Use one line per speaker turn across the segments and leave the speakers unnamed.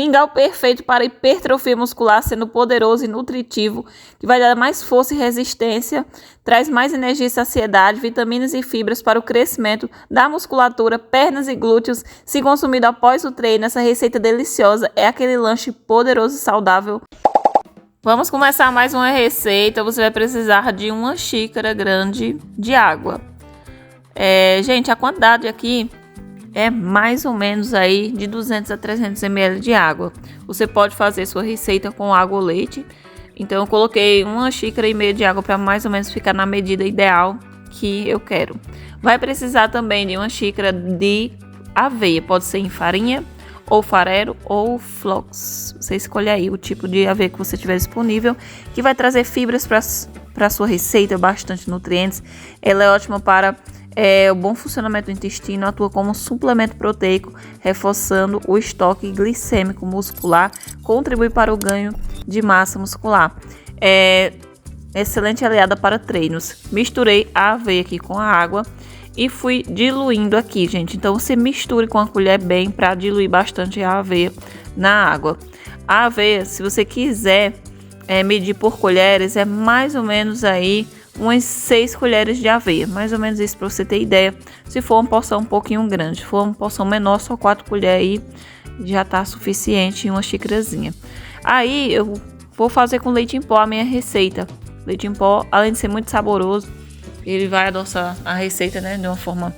Mingau perfeito para hipertrofia muscular, sendo poderoso e nutritivo, que vai dar mais força e resistência, traz mais energia e saciedade, vitaminas e fibras para o crescimento da musculatura, pernas e glúteos. Se consumido após o treino, essa receita deliciosa é aquele lanche poderoso e saudável. Vamos começar mais uma receita. Você vai precisar de uma xícara grande de água. Gente, a quantidade aqui é mais ou menos aí de 200 a 300 ml de água. Você pode fazer sua receita com água ou leite. Então eu coloquei 1,5 xícaras de água para mais ou menos ficar na medida ideal que eu quero. Vai precisar também de 1 xícara de aveia, pode ser em farinha, ou farelo, ou flocos. Você escolhe aí o tipo de aveia que você tiver disponível, que vai trazer fibras para sua receita, bastante nutrientes. Ela é ótima para o bom funcionamento do intestino, atua como um suplemento proteico, reforçando o estoque glicêmico muscular, contribui para o ganho de massa muscular. Excelente aliada para treinos. Misturei a aveia aqui com a água e fui diluindo aqui, gente. Então você misture com a colher bem para diluir bastante a aveia na água. A aveia, se você quiser medir por colheres, é mais ou menos aí umas 6 colheres de aveia, mais ou menos isso para você ter ideia. Se for uma porção um pouquinho grande, se for uma porção menor, só 4 colheres aí já tá suficiente em uma xícarazinha. Aí eu vou fazer com leite em pó a minha receita. Leite em pó, além de ser muito saboroso, ele vai adoçar a receita, né, de uma forma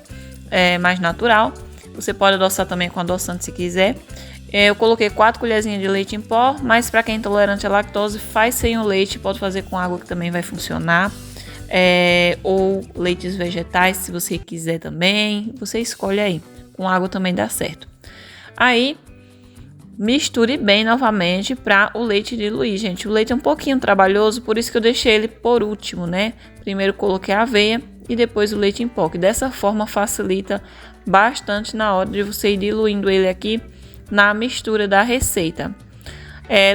mais natural. Você pode adoçar também com adoçante se quiser. Eu coloquei 4 colherzinhas de leite em pó, mas para quem é intolerante à lactose, faz sem o leite, pode fazer com água que também vai funcionar. Ou leites vegetais, se você quiser também, você escolhe aí. Com água também dá certo. Aí, misture bem novamente para o leite diluir, gente. O leite é um pouquinho trabalhoso, por isso que eu deixei ele por último, né? Primeiro coloquei a aveia e depois o leite em pó, que dessa forma facilita bastante na hora de você ir diluindo ele aqui na mistura da receita.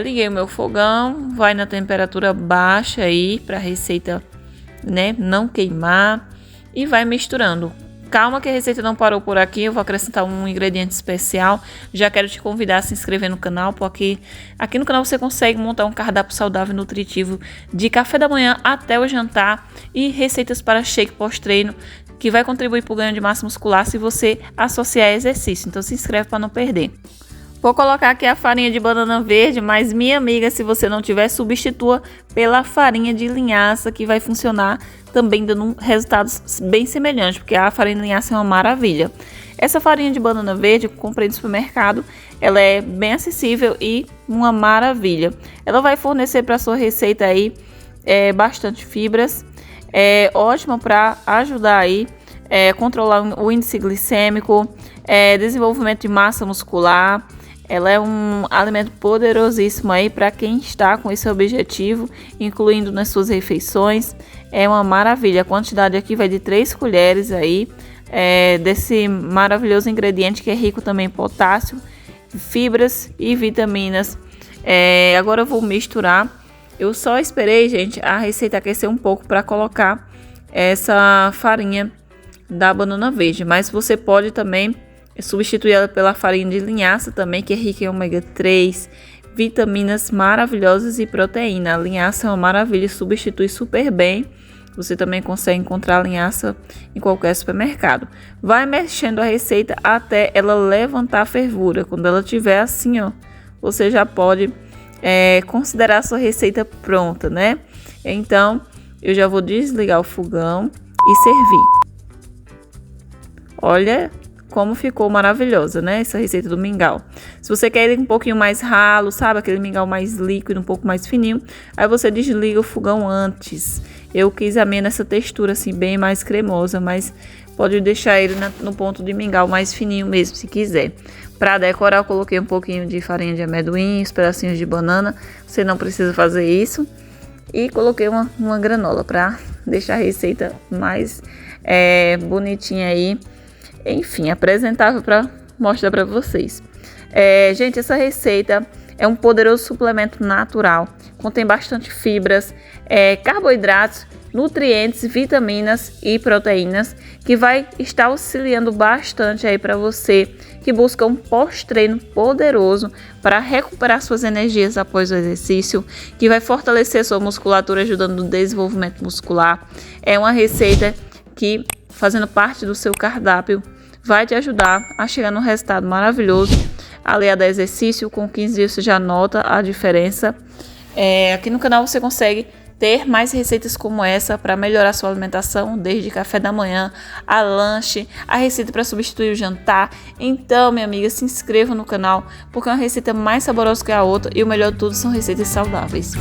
Liguei o meu fogão, vai na temperatura baixa aí para a receita, né, não queimar, e vai misturando. Calma que a receita não parou por aqui, eu vou acrescentar um ingrediente especial. Já quero te convidar a se inscrever no canal, porque aqui no canal você consegue montar um cardápio saudável e nutritivo de café da manhã até o jantar e receitas para shake pós-treino, que vai contribuir para o ganho de massa muscular se você associar exercício. Então se inscreve para não perder. Vou colocar aqui a farinha de banana verde, mas minha amiga, se você não tiver, substitua pela farinha de linhaça, que vai funcionar também dando resultados bem semelhantes, porque a farinha de linhaça é uma maravilha. Essa farinha de banana verde eu comprei no supermercado, ela é bem acessível e uma maravilha. Ela vai fornecer para sua receita aí bastante fibras, ótima para ajudar aí controlar o índice glicêmico, desenvolvimento de massa muscular. Ela é um alimento poderosíssimo aí para quem está com esse objetivo, incluindo nas suas refeições. É uma maravilha. A quantidade aqui vai de 3 colheres aí desse maravilhoso ingrediente que é rico também em potássio, fibras e vitaminas. Agora eu vou misturar. Eu só esperei, gente, a receita aquecer um pouco para colocar essa farinha da banana verde, mas você pode também substituir ela pela farinha de linhaça também, que é rica em ômega 3, vitaminas maravilhosas e proteína. A linhaça é uma maravilha e substitui super bem. Você também consegue encontrar a linhaça em qualquer supermercado. Vai mexendo a receita até ela levantar a fervura. Quando ela estiver assim, ó, você já pode considerar a sua receita pronta, né? Então, eu já vou desligar o fogão e servir. Olha como ficou maravilhosa, né? Essa receita do mingau. Se você quer ele um pouquinho mais ralo, sabe? Aquele mingau mais líquido, um pouco mais fininho. Aí você desliga o fogão antes. Eu quis a minha nessa textura assim, bem mais cremosa. Mas pode deixar ele no ponto de mingau mais fininho mesmo, se quiser. Para decorar, eu coloquei um pouquinho de farinha de amendoim, uns pedacinhos de banana. Você não precisa fazer isso. E coloquei uma granola para deixar a receita mais bonitinha aí. Enfim, apresentável para mostrar para vocês. Gente, essa receita é um poderoso suplemento natural. Contém bastante fibras, carboidratos, nutrientes, vitaminas e proteínas, que vai estar auxiliando bastante aí para você que busca um pós-treino poderoso para recuperar suas energias após o exercício, que vai fortalecer sua musculatura, ajudando no desenvolvimento muscular. É uma receita que, fazendo parte do seu cardápio, vai te ajudar a chegar num resultado maravilhoso. Aliado ao exercício, com 15 dias você já nota a diferença. Aqui no canal você consegue ter mais receitas como essa para melhorar sua alimentação, desde café da manhã a lanche, a receita para substituir o jantar. Então, minha amiga, se inscreva no canal, porque é uma receita mais saborosa que a outra e o melhor de tudo são receitas saudáveis.